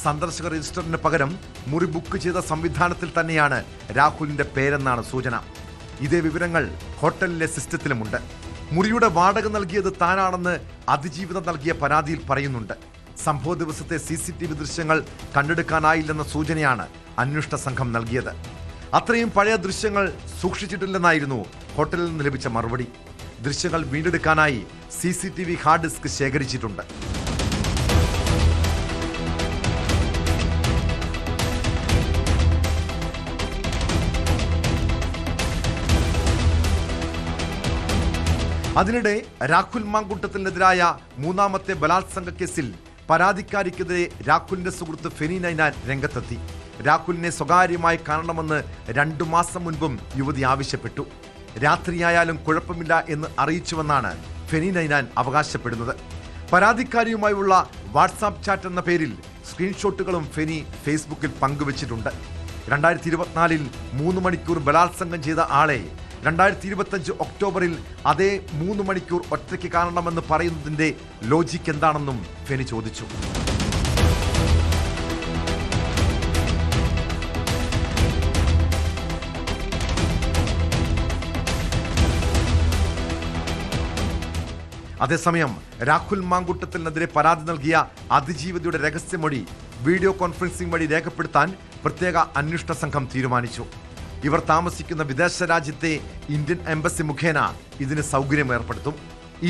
സന്ദർശക രജിസ്റ്ററിന് പകരം മുറി ബുക്ക് ചെയ്ത സംവിധാനത്തിൽ തന്നെയാണ് രാഹുലിന്റെ പേരെന്നാണ് സൂചന. ഇതേ വിവരങ്ങൾ ഹോട്ടലിലെ സിസ്റ്റത്തിലുമുണ്ട്. മുറിയുടെ വാടക നൽകിയത് താനാണെന്ന് അതിജീവിതം നൽകിയ പരാതിയിൽ പറയുന്നുണ്ട്. സംഭവ ദിവസത്തെ CCTV ദൃശ്യങ്ങൾ കണ്ടെടുക്കാനായില്ലെന്ന സൂചനയാണ് അന്വേഷണ സംഘം നൽകിയത്. അത്രയും പഴയ ദൃശ്യങ്ങൾ സൂക്ഷിച്ചിട്ടില്ലെന്നായിരുന്നു ഹോട്ടലിൽ നിന്ന് ലഭിച്ച മറുപടി. ദൃശ്യങ്ങൾ വീണ്ടെടുക്കാനായി CCTV ഹാർഡ് ഡിസ്ക് ശേഖരിച്ചിട്ടുണ്ട്. അതിനിടെ രാഹുൽ മാങ്കൂട്ടത്തിനെതിരായ 3ാമത്തെ ബലാത്സംഗ കേസിൽ പരാതിക്കാരിക്കെതിരെ രാഹുലിന്റെ സുഹൃത്ത് ഫെനി നൈനാൻ രംഗത്തെത്തി. രാഹുലിനെ സ്വകാര്യമായി കാണണമെന്ന് 2 മാസം മുൻപും യുവതി ആവശ്യപ്പെട്ടു. രാത്രിയായാലും കുഴപ്പമില്ല എന്ന് അറിയിച്ചുവെന്നാണ് ഫെനി നൈനാൻ അവകാശപ്പെടുന്നത്. പരാതിക്കാരിയുമായുള്ള വാട്സാപ്പ് ചാറ്റ് എന്ന പേരിൽ സ്ക്രീൻഷോട്ടുകളും ഫെനി ഫേസ്ബുക്കിൽ പങ്കുവച്ചിട്ടുണ്ട്. 2024 3 മണിക്കൂർ ബലാത്സംഗം ചെയ്ത ആളെ 2025 ഒക്ടോബറിൽ അതേ 3 മണിക്കൂർ ഒറ്റയ്ക്ക് കാണണമെന്ന് പറയുന്നതിന്റെ ലോജിക്ക് എന്താണെന്നും ഫെനി ചോദിച്ചു. അതേസമയം രാഹുൽ മാങ്കൂട്ടത്തിനെതിരെ പരാതി നൽകിയ അതിജീവിതയുടെ രഹസ്യമൊഴി വീഡിയോ കോൺഫറൻസിംഗ് വഴി രേഖപ്പെടുത്താൻ പ്രത്യേക അന്വേഷണ സംഘം തീരുമാനിച്ചു. ഇവർ താമസിക്കുന്ന വിദേശ രാജ്യത്തെ ഇന്ത്യൻ എംബസി മുഖേന ഇതിന് സൗകര്യം ഏർപ്പെടുത്തും.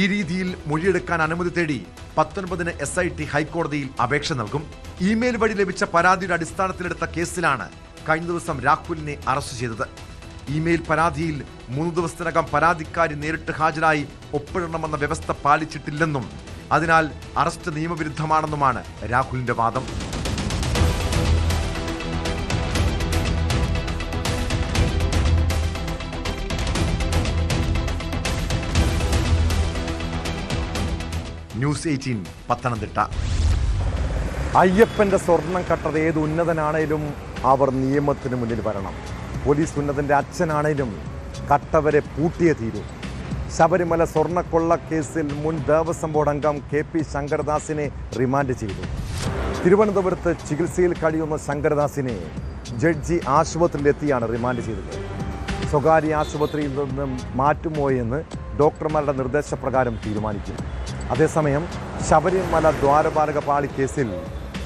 ഈ രീതിയിൽ മൊഴിയെടുക്കാൻ അനുമതി തേടി 19-ന് SIT ഹൈക്കോടതിയിൽ അപേക്ഷ നൽകും. ഇമെയിൽ വഴി ലഭിച്ച പരാതിയുടെ അടിസ്ഥാനത്തിലെടുത്ത കേസിലാണ് കഴിഞ്ഞ ദിവസം രാഹുലിനെ അറസ്റ്റ് ചെയ്തത്. ഇമെയിൽ പരാതിയിൽ 3 ദിവസത്തിനകം പരാതിക്കാരി നേരിട്ട് ഹാജരായി ഒപ്പിടണമെന്ന വ്യവസ്ഥ പാലിച്ചിട്ടില്ലെന്നും അതിനാൽ അറസ്റ്റ് നിയമവിരുദ്ധമാണെന്നുമാണ് രാഹുലിന്റെ വാദം. ന്യൂസ് 18 പത്തനംതിട്ട. അയ്യപ്പന്റെ സ്വർണം കട്ടത് ഏത് ഉന്നതനാണേലും അവർ നിയമത്തിന് മുന്നിൽ വരണം. പോലീസ് ഉന്നതന്റെ അച്ഛനാണേലും കട്ടവരെ പൂട്ടിയേ തീരൂ. ശബരിമല സ്വർണ്ണക്കൊള്ള കേസിൽ മുൻ ദേവസ്വം ബോർഡ് അംഗം KP ശങ്കരദാസിനെ റിമാൻഡ് ചെയ്തു. തിരുവനന്തപുരത്ത് ചികിത്സയിൽ കഴിയുന്ന ശങ്കരദാസിനെ ജഡ്ജി ആശുപത്രിയിലെത്തിയാണ് റിമാൻഡ് ചെയ്തത്. സ്വകാര്യ ആശുപത്രിയിൽ നിന്നും മാറ്റുമോ എന്ന് ഡോക്ടർമാരുടെ നിർദ്ദേശപ്രകാരം തീരുമാനിക്കും. അതേസമയം ശബരിമല ദ്വാരപാലക പാളി കേസിൽ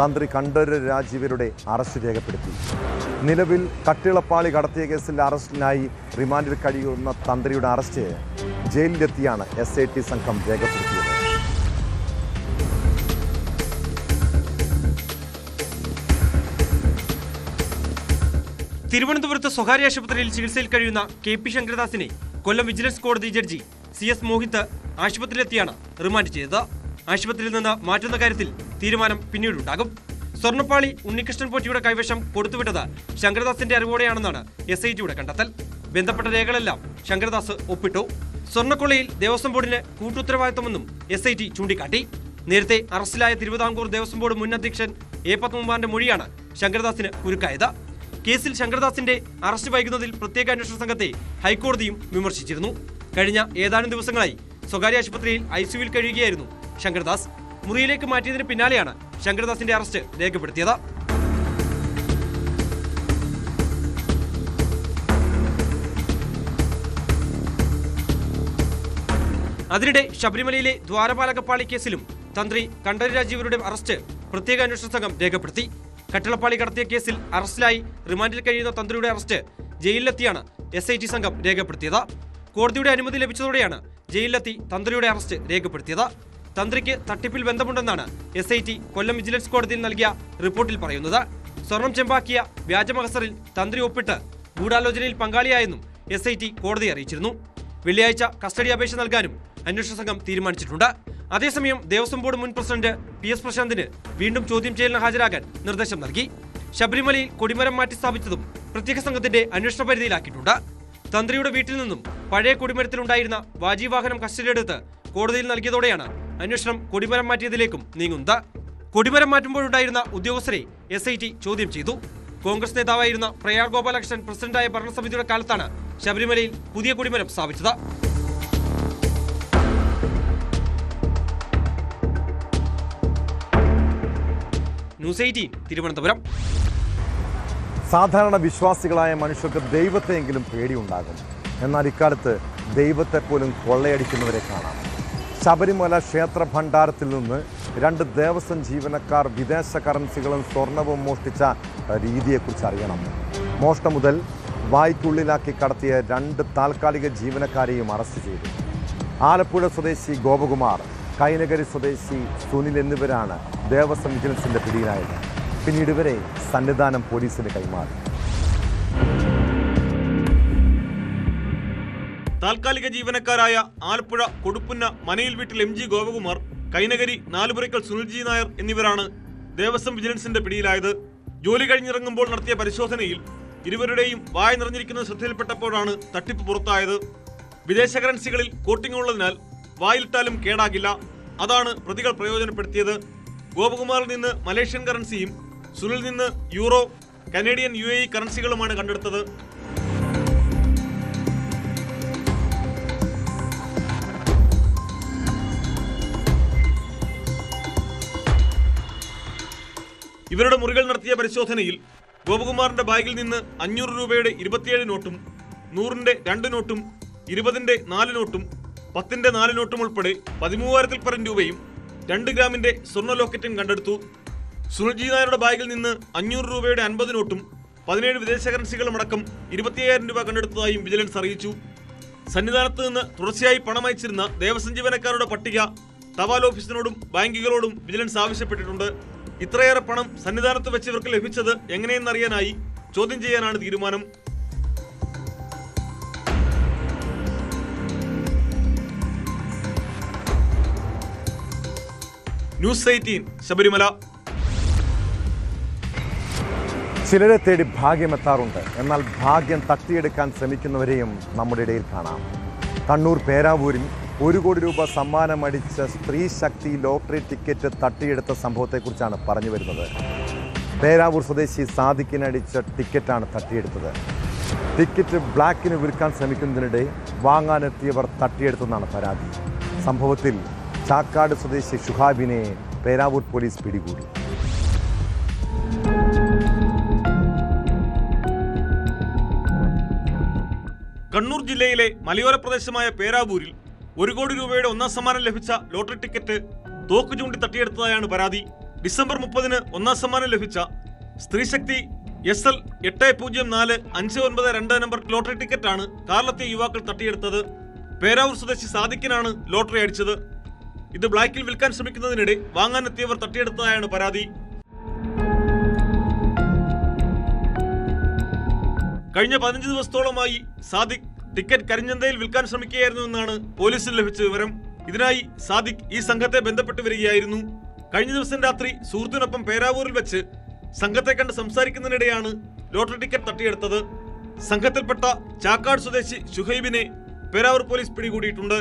തന്ത്രി കണ്ഠരര് രാജീവരുടെ അറസ്റ്റ് രേഖപ്പെടുത്തി. നിലവിൽ കട്ടിളപ്പാളി കടത്തിയ കേസിൽ അറസ്റ്റിനായി റിമാൻഡിൽ കഴിയുന്ന തന്ത്രിയുടെ അറസ്റ്റ് ജയിലിലെത്തിയാണ് SIT സംഘം രേഖപ്പെടുത്തിയത്. തിരുവനന്തപുരത്ത് സ്വകാര്യ ആശുപത്രിയിൽ ചികിത്സയിൽ കഴിയുന്ന KP ശങ്കരദാസിനെ കൊല്ലം വിജിലൻസ് കോടതി ജഡ്ജി CS മോഹിത് ആശുപത്രിയിലെത്തിയാണ് റിമാൻഡ് ചെയ്തത്. ആശുപത്രിയിൽ നിന്ന് മാറ്റുന്ന കാര്യത്തിൽ തീരുമാനം പിന്നീടുണ്ടാകും. സ്വർണ്ണപ്പാളി ഉണ്ണികൃഷ്ണൻ പോറ്റിയുടെ കൈവശം കൊടുത്തുവിട്ടത് ശങ്കരദാസിന്റെ അറിവോടെയാണെന്നാണ് SITയുടെ കണ്ടെത്തൽ. ബന്ധപ്പെട്ട രേഖകളെല്ലാം ശങ്കരദാസ് ഒപ്പിട്ടു. സ്വർണ്ണക്കൊള്ളയിൽ ദേവസ്വം ബോർഡിന് കൂട്ടുത്തരവാദിത്തമെന്നും SIT ചൂണ്ടിക്കാട്ടി. നേരത്തെ അറസ്റ്റിലായ തിരുവിതാംകൂർ ദേവസ്വം ബോർഡ് മുൻ അധ്യക്ഷൻ A പത്മകുമാറിന്റെ മൊഴിയാണ് ശങ്കരദാസിന് കുരുക്കായത്. കേസിൽ ശങ്കരദാസിന്റെ അറസ്റ്റ് വൈകുന്നതിൽ പ്രത്യേക അന്വേഷണ സംഘത്തെ ഹൈക്കോടതിയും വിമർശിച്ചിരുന്നു. കഴിഞ്ഞ ഏതാനും ദിവസങ്ങളായി സ്വകാര്യ ആശുപത്രിയിൽ ICUവിൽ കഴിയുകയായിരുന്നു ശങ്കരദാസ്. മുറിയിലേക്ക് മാറ്റിയതിന് പിന്നാലെയാണ് ശങ്കരദാസിന്റെ അറസ്റ്റ് രേഖപ്പെടുത്തിയത്. അതിനിടെ ശബരിമലയിലെ ദ്വാരപാലകപ്പാളി കേസിലും തന്ത്രി കണ്ഠരര് രാജീവരുടെ അറസ്റ്റ് പ്രത്യേക അന്വേഷണ സംഘം രേഖപ്പെടുത്തി. കട്ടിളപ്പാളി കടത്തിയ കേസിൽ അറസ്റ്റിലായി റിമാൻഡിൽ കഴിയുന്ന തന്ത്രിയുടെ അറസ്റ്റ് ജയിലിലെത്തിയാണ് SIT സംഘം രേഖപ്പെടുത്തിയത്. കോടതിയുടെ അനുമതി ലഭിച്ചതോടെയാണ് ജയിലിലെത്തി തന്ത്രിയുടെ അറസ്റ്റ് രേഖപ്പെടുത്തിയത്. തന്ത്രിക്ക് തട്ടിപ്പിൽ ബന്ധമുണ്ടെന്നാണ് SIT കൊല്ലം വിജിലൻസ് കോടതിയിൽ നൽകിയ റിപ്പോർട്ടിൽ പറയുന്നത്. സ്വർണം ചെമ്പാക്കിയ വ്യാജമഹസറിൽ തന്ത്രി ഒപ്പിട്ട് ഗൂഢാലോചനയിൽ പങ്കാളിയായെന്നും SIT കോടതിയെ അറിയിച്ചിരുന്നു. വെള്ളിയാഴ്ച കസ്റ്റഡി അപേക്ഷ നൽകാനും അന്വേഷണ സംഘം തീരുമാനിച്ചിട്ടുണ്ട്. അതേസമയം ദേവസ്വം ബോർഡ് മുൻ പ്രസിഡന്റ് PS പ്രശാന്തിന് വീണ്ടും ചോദ്യം ചെയ്യലിന് ഹാജരാകാൻ നിർദ്ദേശം നൽകി. ശബരിമലയിൽ കൊടിമരം മാറ്റി സ്ഥാപിച്ചതും പ്രത്യേക സംഘത്തിന്റെ അന്വേഷണ പരിധിയിലാക്കിയിട്ടുണ്ട്. തന്ത്രിയുടെ വീട്ടിൽ നിന്നും പഴയ കൊടിമരത്തിലുണ്ടായിരുന്ന വാജി വാഹനം കസ്റ്റഡിയെടുത്ത് കോടതിയിൽ നൽകിയതോടെയാണ് അന്വേഷണം കൊടിമരം മാറ്റിയതിലേക്കും നീങ്ങുന്നത്. കൊടിമരം മാറ്റുമ്പോഴുണ്ടായിരുന്ന ഉദ്യോഗസ്ഥരെ SIT ചോദ്യം ചെയ്തു. കോൺഗ്രസ് നേതാവായിരുന്ന പ്രയാർ ഗോപാലകൃഷ്ണൻ പ്രസിഡന്റായ ഭരണസമിതിയുടെ കാലത്താണ് ശബരിമലയിൽ പുതിയ കൊടിമരം സ്ഥാപിച്ചത്. ന്യൂസ് 18 തിരുവനന്തപുരം. സാധാരണ വിശ്വാസികളായ മനുഷ്യർക്ക് ദൈവത്തെയെങ്കിലും പേടിയുണ്ടാകും. എന്നാൽ ഇക്കാലത്ത് ദൈവത്തെ പോലും കൊള്ളയടിക്കുന്നവരെ കാണാം. ശബരിമല ക്ഷേത്ര ഭണ്ഡാരത്തിൽ നിന്ന് 2 ദേവസ്വം ജീവനക്കാർ വിദേശ കറൻസികളും സ്വർണവും മോഷ്ടിച്ച രീതിയെക്കുറിച്ച് അറിയണം. മോഷണം മുതൽ വായ്ക്കുള്ളിലാക്കി കടത്തിയ 2 താൽക്കാലിക ജീവനക്കാരെയും അറസ്റ്റ് ചെയ്തു. ആലപ്പുഴ സ്വദേശി ഗോപകുമാർ, കൈനകരി സ്വദേശി സുനിൽ എന്നിവരാണ് ദേവസ്വം വിജിലൻസിന്റെ പിടിയിലായത്. പിന്നീട് ഇവരെ സന്നിധാനം പോലീസിന് കൈമാറി. താൽക്കാലിക ജീവനക്കാരായ ആലപ്പുഴ കൊടുപ്പുന്ന മനയിൽ വീട്ടിൽ MG ഗോപകുമാർ, കൈനകരി നാലുപുരയ്ക്കൽ സുനിൽജി നായർ എന്നിവരാണ് ദേവസ്വം വിജിലൻസിന്റെ പിടിയിലായത്. ജോലി കഴിഞ്ഞിറങ്ങുമ്പോൾ നടത്തിയ പരിശോധനയിൽ ഇരുവരുടെയും വായ നിറഞ്ഞിരിക്കുന്നത് ശ്രദ്ധയിൽപ്പെട്ടപ്പോഴാണ് തട്ടിപ്പ് പുറത്തായത്. വിദേശ കറൻസികളിൽ കോട്ടിംഗ് ഉള്ളതിനാൽ വായിലിട്ടാലും കേടാകില്ല. അതാണ് പ്രതികൾ പ്രയോജനപ്പെടുത്തിയത്. ഗോപകുമാറിൽ നിന്ന് മലേഷ്യൻ കറൻസിയും സുനിൽ നിന്ന് യൂറോ, കനേഡിയൻ UAE കറൻസികളുമാണ് കണ്ടെടുത്തത്. ഇവരുടെ മുറികൾ നടത്തിയ പരിശോധനയിൽ ഗോപകുമാറിന്റെ ബാഗിൽ നിന്ന് 500 രൂപയുടെ 27 നോട്ടും 100ന്റെ 2 നോട്ടും 20ന്റെ 4 നോട്ടും 10ന്റെ 4 നോട്ടും ഉൾപ്പെടെ 13,000-ൽ പരം രൂപയും 2 ഗ്രാമിന്റെ സ്വർണ്ണ ലോക്കറ്റും കണ്ടെടുത്തു. സുനിൽജി നായരുടെ ബാഗിൽ നിന്ന് 500 രൂപയുടെ 50 നോട്ടും 17 വിദേശ കറൻസികളും അടക്കം 25,000 രൂപ കണ്ടെടുത്തതായും വിജിലൻസ് അറിയിച്ചു. സന്നിധാനത്ത് നിന്ന് തുടർച്ചയായി പണം അയച്ചിരുന്ന ദേവസ്വം ജീവനക്കാരുടെ പട്ടിക തപാൽ ഓഫീസിനോടും ബാങ്കുകളോടും വിജിലൻസ് ആവശ്യപ്പെട്ടിട്ടുണ്ട്. ഇത്രയേറെ പണം സന്നിധാനത്ത് വെച്ച് ഇവർക്ക് ലഭിച്ചത് എങ്ങനെയെന്നറിയാനായി ചോദ്യം ചെയ്യാനാണ് തീരുമാനം. ന്യൂസ് 18 ശബരിമല. ചിലരെ തേടി ഭാഗ്യമെത്താറുണ്ട്. എന്നാൽ ഭാഗ്യം തട്ടിയെടുക്കാൻ ശ്രമിക്കുന്നവരെയും നമ്മുടെ ഇടയിൽ കാണാം. കണ്ണൂർ പേരാവൂരിൽ 1 കോടി രൂപ സമ്മാനമടിച്ച സ്ത്രീ ശക്തി ലോട്ടറി ടിക്കറ്റ് തട്ടിയെടുത്ത സംഭവത്തെക്കുറിച്ചാണ് പറഞ്ഞു വരുന്നത്. പേരാവൂർ സ്വദേശി സാദിക്കിനടിച്ച ടിക്കറ്റാണ് തട്ടിയെടുത്തത്. ടിക്കറ്റ് ബ്ലാക്കിന് വിൽക്കാൻ ശ്രമിക്കുന്നതിനിടെ വാങ്ങാനെത്തിയവർ തട്ടിയെടുത്തെന്നാണ് പരാതി. സംഭവത്തിൽ ചാക്കാട് സ്വദേശി ഷുഹാബിനെ പേരാവൂർ പോലീസ് പിടികൂടി. കണ്ണൂർ ജില്ലയിലെ മലയോര പ്രദേശമായ പേരാവൂരിൽ 1 കോടി രൂപയുടെ 1ാം സമ്മാനം ലഭിച്ച ലോട്ടറി ടിക്കറ്റ് തോക്ക് ചൂണ്ടി തട്ടിയെടുത്തതായാണ് പരാതി. ഡിസംബർ 30-ന് 1ാം സമ്മാനം ലഭിച്ച സ്ത്രീശക്തി SL 804592 നമ്പർ ലോട്ടറി ടിക്കറ്റാണ് കാറിലെത്തിയ യുവാക്കൾ തട്ടിയെടുത്തത്. പേരാവൂർ സ്വദേശി സാദിക്കിനാണ് ലോട്ടറി അടിച്ചത്. ഇത് ബ്ലാക്കിൽ വിൽക്കാൻ ശ്രമിക്കുന്നതിനിടെ വാങ്ങാനെത്തിയവർ തട്ടിയെടുത്തതായാണ് പരാതി. കഴിഞ്ഞ 15 ദിവസത്തോളമായി സാദിഖ് ടിക്കറ്റ് കരിഞ്ചന്തയിൽ വിൽക്കാൻ ശ്രമിക്കുകയായിരുന്നുവെന്നാണ് പോലീസിന് ലഭിച്ച വിവരം. ഇതിനായി സാദിഖ് ഈ സംഘത്തെ ബന്ധപ്പെട്ട് വരികയായിരുന്നു. കഴിഞ്ഞ ദിവസം രാത്രി സുഹൃത്തിനൊപ്പം പേരാവൂരിൽ വെച്ച് സംഘത്തെ കണ്ട് സംസാരിക്കുന്നതിനിടെയാണ് ലോട്ടറി ടിക്കറ്റ് തട്ടിയെടുത്തത്. സംഘത്തിൽപ്പെട്ട ചാക്കാട് സ്വദേശി ഷുഹൈബിനെ പേരാവൂർ പോലീസ് പിടികൂടിയിട്ടുണ്ട്.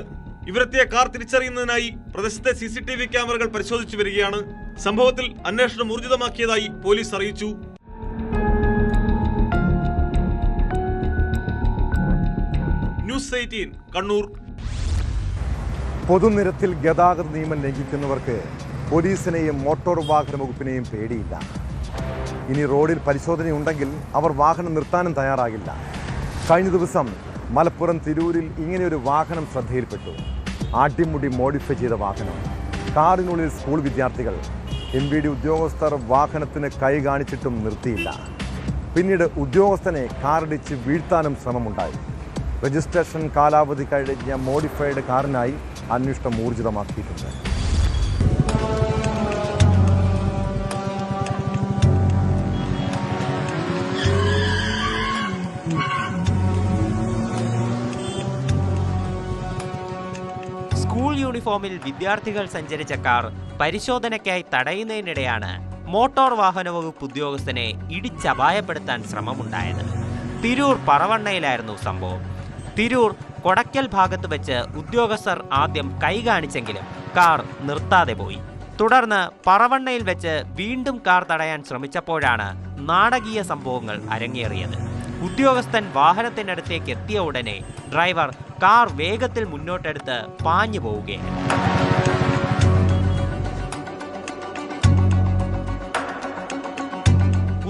ഇവരെത്തിയ കാർ തിരിച്ചറിയുന്നതിനായി പ്രദേശത്തെ CCTV ക്യാമറകൾ പരിശോധിച്ചു വരികയാണ്. സംഭവത്തിൽ അന്വേഷണം ഊർജിതമാക്കിയതായി പോലീസ് അറിയിച്ചു. ന്യൂസ് 18 കണ്ണൂർ. പൊതുനിരത്തിൽ ഗതാഗത നിയമം ലംഘിക്കുന്നവർക്ക് പോലീസിനെയും മോട്ടോർ വാഹന വകുപ്പിനെയും പേടിയില്ല. ഇനി റോഡിൽ പരിശോധനയുണ്ടെങ്കിൽ അവർ വാഹനം നിർത്താനും തയ്യാറാകില്ല. കഴിഞ്ഞ ദിവസം മലപ്പുറം തിരൂരിൽ ഇങ്ങനെയൊരു വാഹനം ശ്രദ്ധയിൽപ്പെട്ടു. ആട്ടിമുടി മോഡിഫൈ ചെയ്ത വാഹനം. കാറിനുള്ളിൽ സ്കൂൾ വിദ്യാർത്ഥികൾ. MVD ഉദ്യോഗസ്ഥർ വാഹനത്തിന് കൈ കാണിച്ചിട്ടും നിർത്തിയില്ല. പിന്നീട് ഉദ്യോഗസ്ഥനെ കാറിടിച്ച് വീഴ്ത്താനും ശ്രമമുണ്ടായി. രജിസ്ട്രേഷൻ കാലാവധി കഴിഞ്ഞ മോഡിഫൈഡ് കാറിനായി അന്വേഷണം ഊർജിതമാക്കിയിട്ടുണ്ട്. സ്കൂൾ യൂണിഫോമിൽ വിദ്യാർത്ഥികൾ സഞ്ചരിച്ച കാർ പരിശോധനയ്ക്കായി തടയുന്നതിനിടെയാണ് മോട്ടോർ വാഹന വകുപ്പ് ഉദ്യോഗസ്ഥനെ ഇടിച്ചപായപ്പെടുത്താൻ ശ്രമമുണ്ടായത്. തിരൂർ പറവണ്ണയിലായിരുന്നു സംഭവം. തിരൂർ കൊടക്കൽ ഭാഗത്ത് വെച്ച് ഉദ്യോഗസ്ഥർ ആദ്യം കൈ കാണിച്ചെങ്കിലും കാർ നിർത്താതെ പോയി. തുടർന്ന് പറവണ്ണയിൽ വെച്ച് വീണ്ടും കാർ തടയാൻ ശ്രമിച്ചപ്പോഴാണ് നാടകീയ സംഭവങ്ങൾ അരങ്ങേറിയത്. ഉദ്യോഗസ്ഥൻ വാഹനത്തിനടുത്തേക്ക് എത്തിയ ഉടനെ ഡ്രൈവർ കാർ വേഗത്തിൽ മുന്നോട്ടെടുത്ത് പാഞ്ഞു പോവുകയാണ്.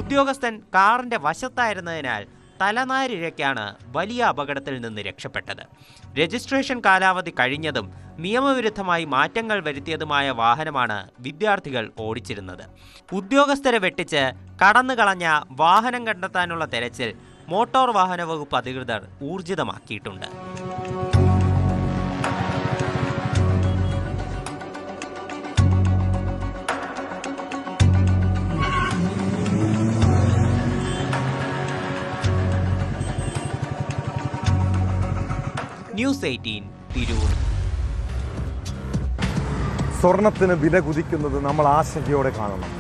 ഉദ്യോഗസ്ഥൻ കാറിന്റെ വശത്തായിരുന്നതിനാൽ തലനാരിഴയ്ക്കാണ് വലിയ അപകടത്തിൽ നിന്ന് രക്ഷപ്പെട്ടത്. രജിസ്ട്രേഷൻ കാലാവധി കഴിഞ്ഞതും നിയമവിരുദ്ധമായി മാറ്റങ്ങൾ വരുത്തിയതുമായ വാഹനമാണ് വിദ്യാർത്ഥികൾ ഓടിച്ചിരുന്നത്. ഉദ്യോഗസ്ഥരെ വെട്ടിച്ച് കടന്നുകളഞ്ഞ വാഹനം കണ്ടെത്താനുള്ള തെരച്ചിൽ മോട്ടോർ വാഹന വകുപ്പ് അധികൃതർ ഊർജിതമാക്കിയിട്ടുണ്ട്. ന്യൂസ് 18 തിരൂർ. സ്വർണത്തിന് വില കുതിക്കുന്നത് നമ്മൾ ആശങ്കയോടെ കാണണം.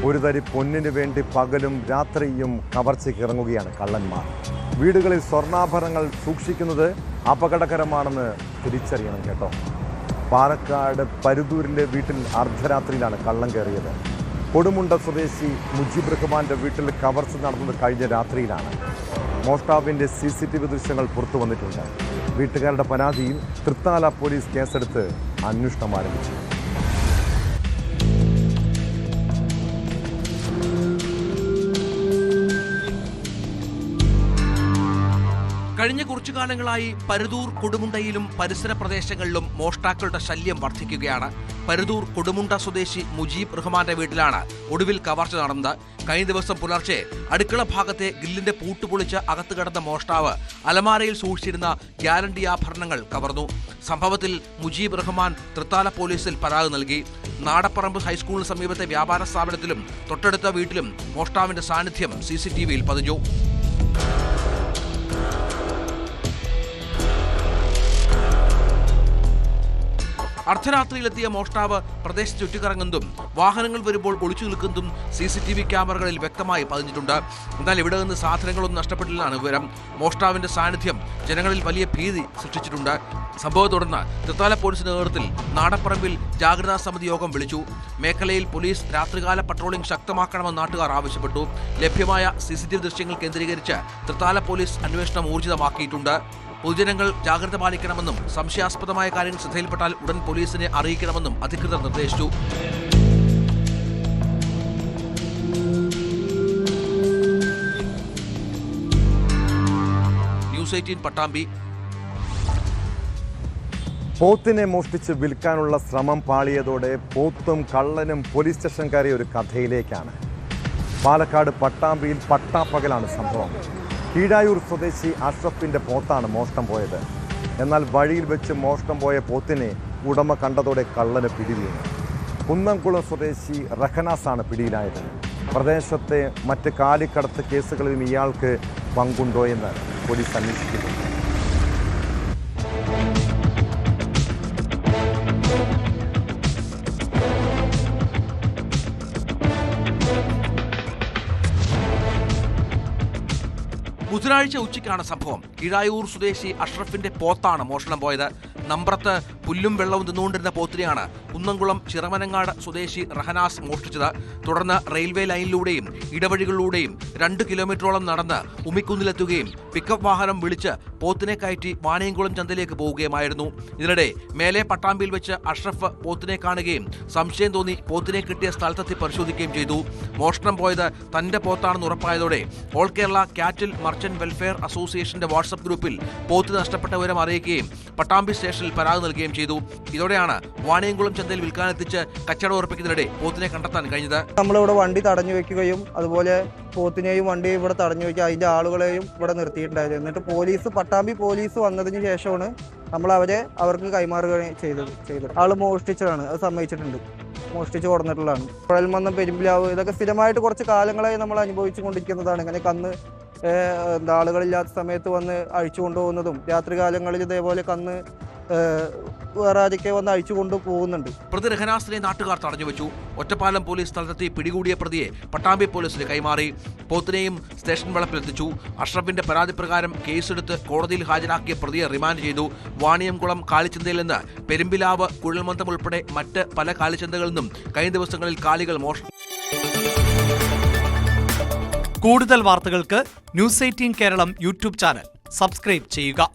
ഒരു തരി പൊന്നിന് വേണ്ടി പകലും രാത്രിയും കവർച്ചയ്ക്ക് ഇറങ്ങുകയാണ് കള്ളന്മാർ. വീടുകളിൽ സ്വർണ്ണാഭരണങ്ങൾ സൂക്ഷിക്കുന്നത് അപകടകരമാണെന്ന് തിരിച്ചറിയണം കേട്ടോ. പാലക്കാട് പരുതൂരിലെ വീട്ടിൽ അർദ്ധരാത്രിയിലാണ് കള്ളം കയറിയത്. കൊടുമുണ്ട സ്വദേശി മുജീബ് റഹ്മാന്റെ വീട്ടിൽ കവർച്ച നടന്നത് കഴിഞ്ഞ രാത്രിയിലാണ്. മോഷ്ടാവിൻ്റെ CCTV ദൃശ്യങ്ങൾ പുറത്തു വന്നിട്ടുണ്ട്. വീട്ടുകാരുടെ പരാതിയിൽ തൃത്താല പോലീസ് കേസെടുത്ത് അന്വേഷണം ആരംഭിച്ചു. കഴിഞ്ഞ കുറച്ചു കാലങ്ങളായി പരുതൂർ കൊടുമുണ്ടയിലും പരിസര പ്രദേശങ്ങളിലും മോഷ്ടാക്കളുടെ ശല്യം വർദ്ധിക്കുകയാണ്. പരുതൂർ കൊടുമുണ്ട സ്വദേശി മുജീബ് റഹ്മാന്റെ വീട്ടിലാണ് ഒടുവിൽ കവർച്ച നടന്നത്. കഴിഞ്ഞ ദിവസം പുലർച്ചെ അടുക്കള ഭാഗത്തെ ഗ്രില്ലിന്റെ പൂട്ടുപൊളിച്ച് അകത്ത് കിടന്ന മോഷ്ടാവ് അലമാരയിൽ സൂക്ഷിച്ചിരുന്ന ഗ്യാരണ്ടി ആഭരണങ്ങൾ കവർന്നു. സംഭവത്തിൽ മുജീബ് റഹ്മാൻ തൃത്താല പോലീസിൽ പരാതി നൽകി. നാടപ്പറമ്പ് ഹൈസ്കൂളിന് സമീപത്തെ വ്യാപാര സ്ഥാപനത്തിലും തൊട്ടടുത്ത വീട്ടിലും മോഷ്ടാവിന്റെ സാന്നിധ്യം CCTVയിൽ പതിഞ്ഞു. അർദ്ധരാത്രിയിലെത്തിയ മോഷ്ടാവ് പ്രദേശത്ത് ചുറ്റിക്കറങ്ങുന്നതും വാഹനങ്ങൾ വരുമ്പോൾ ഒളിച്ചു നിൽക്കുന്നതും CCTV ക്യാമറകളിൽ വ്യക്തമായി പതിഞ്ഞിട്ടുണ്ട്. എന്നാൽ ഇവിടെ നിന്ന് സാധനങ്ങളൊന്നും നഷ്ടപ്പെട്ടില്ലെന്നാണ് വിവരം. മോഷ്ടാവിന്റെ സാന്നിധ്യം ജനങ്ങളിൽ വലിയ ഭീതി സൃഷ്ടിച്ചിട്ടുണ്ട്. സംഭവത്തെ തുടർന്ന് തൃത്താല പോലീസിന്റെ നേതൃത്വത്തിൽ നാടപ്പറമ്പിൽ ജാഗ്രതാ സമിതി യോഗം വിളിച്ചു. മേഖലയിൽ പോലീസ് രാത്രികാല പട്രോളിംഗ് ശക്തമാക്കണമെന്ന് നാട്ടുകാർ ആവശ്യപ്പെട്ടു. ലഭ്യമായ CCTV ദൃശ്യങ്ങൾ കേന്ദ്രീകരിച്ച് തൃത്താല പോലീസ് അന്വേഷണം ഊർജിതമാക്കിയിട്ടുണ്ട്. പൊതുജനങ്ങൾ ജാഗ്രത പാലിക്കണമെന്നും സംശയാസ്പദമായ കാര്യങ്ങൾ ശ്രദ്ധയിൽപ്പെട്ടാൽ ഉടൻ പോലീസിനെ അറിയിക്കണമെന്നും അധികൃതർ നിർദ്ദേശിച്ചു. ന്യൂസ് 18 പട്ടാമ്പി. പോത്തിനെ മോഷ്ടിച്ച് വിൽക്കാനുള്ള ശ്രമം പാളിയതോടെ പോത്തും കള്ളനും പോലീസ് സ്റ്റേഷൻ കയറിയ ഒരു കഥയിലേക്കാണ്. പാലക്കാട് പട്ടാമ്പിയിൽ പട്ടാപ്പകലാണ് സംഭവം. കീഴായൂർ സ്വദേശി അഷ്റഫിൻ്റെ പോത്താണ് മോഷണം പോയത്. എന്നാൽ വഴിയിൽ വെച്ച് മോഷണം പോയ പോത്തിനെ ഉടമ കണ്ടതോടെ കള്ളന് പിടിവീണു. കുന്നംകുളം സ്വദേശി റഹനാസാണ് പിടിയിലായത്. പ്രദേശത്തെ മറ്റ് കാലിക്കടത്ത് കേസുകളിലും ഇയാൾക്ക് പങ്കുണ്ടോ എന്ന് പോലീസ് അന്വേഷിക്കുന്നു. ബുധനാഴ്ച ഉച്ചയ്ക്കാണ് സംഭവം. കീഴായൂർ സ്വദേശി അഷ്റഫിന്റെ പോത്താണ് മോഷണം പോയത്. നമ്പ്രത്ത് പുല്ലും വെള്ളവും തിന്നുകൊണ്ടിരുന്ന പോത്തിനെയാണ് കുന്നംകുളം ചിറമനങ്ങാട് സ്വദേശി റഹനാസ് മോഷ്ടിച്ചത്. തുടർന്ന് റെയിൽവേ ലൈനിലൂടെയും ഇടവഴികളിലൂടെയും 2 കിലോമീറ്ററോളം നടന്ന് ഉമിക്കുന്നിലെത്തുകയും പിക്കപ്പ് വാഹനം വിളിച്ച് പോത്തിനെ കയറ്റി വാണിയംകുളം ചന്തയിലേക്ക് പോവുകയുമായിരുന്നു. ഇതിനിടെ മേലെ പട്ടാമ്പിയിൽ വെച്ച് അഷ്റഫ് പോത്തിനെ കാണുകയും സംശയം തോന്നി പോത്തിനെ കിട്ടിയ സ്ഥലത്തെത്തി പരിശോധിക്കുകയും ചെയ്തു. മോഷണം പോയത് തന്റെ പോത്താണെന്ന് ഉറപ്പായതോടെ all Kerala cattle merchant welfare അസോസിയേഷന്റെ വാട്സ്ആപ്പ് ഗ്രൂപ്പിൽ പോത്ത് നഷ്ടപ്പെട്ട വിവരം അറിയിക്കുകയും പട്ടാമ്പി സ്റ്റേഷനിൽ പരാതി നൽകുകയും ചെയ്തു. ഇതോടെയാണ് വാണിയംകുളം ചന്തയിൽ വിൽക്കാനെത്തിച്ച് കച്ചവടം ഉറപ്പിക്കുന്നതിനിടെ പോത്തിനെ കണ്ടെത്താൻ കഴിഞ്ഞത്. നമ്മളിവിടെ വണ്ടി തടഞ്ഞു വെക്കുകയും അതുപോലെ പോത്തിനെയും വണ്ടിയും ഇവിടെ തടഞ്ഞു വെക്കുക, അതിന്റെ ആളുകളെയും ഇവിടെ നിർത്തിയിട്ടുണ്ടായിരുന്നു. എന്നിട്ട് പട്ടാമ്പി പോലീസ് വന്നതിന് ശേഷമാണ് നമ്മൾ അവർക്ക് കൈമാറുകയും ചെയ്തത്. ആള് മോഷ്ടിച്ചതാണ്, അത് സമ്മതിച്ചിട്ടുണ്ട്. മോഷ്ടിച്ച് കൊടുന്നിട്ടുള്ളതാണ്. കുഴൽമന്നം, പെരുമ്പിലാവ് ഇതൊക്കെ സ്ഥിരമായിട്ട് കുറച്ച് കാലങ്ങളായി നമ്മൾ അനുഭവിച്ചു കൊണ്ടിരിക്കുന്നതാണ്. ഇങ്ങനെ കന്ന് ആളുകളില്ലാത്ത സമയത്ത് വന്ന് അഴിച്ചു കൊണ്ടുപോകുന്നതും രാത്രികാലങ്ങളിൽ ഇതേപോലെ കന്ന് വേറെ ആരൊക്കെ വന്ന് അഴിച്ചു കൊണ്ട് പോകുന്നുണ്ട്. പ്രതി റഹനാസിനെ നാട്ടുകാർ തടഞ്ഞുവെച്ചു. ഒറ്റപ്പാലം പോലീസ് സ്ഥലത്തെത്തി പിടികൂടിയ പ്രതിയെ പട്ടാമ്പി പോലീസിന് കൈമാറി. പോത്തിനെയും സ്റ്റേഷൻ വളപ്പിലെത്തിച്ചു. അഷ്റഫിന്റെ പരാതി പ്രകാരം കേസെടുത്ത് കോടതിയിൽ ഹാജരാക്കിയ പ്രതിയെ റിമാൻഡ് ചെയ്തു. വാണിയംകുളം കാലിച്ചന്തയിൽ നിന്ന് പെരുമ്പിലാവ്, കുഴൽമന്ദം ഉൾപ്പെടെ മറ്റ് പല കാലിച്ചന്തകളിൽ നിന്നും കഴിഞ്ഞ ദിവസങ്ങളിൽ കാലികൾ മോഷണം. കൂടുതൽ വാർത്തകൾക്ക് news 18 Keralam YouTube channel subscribe ചെയ്യുക.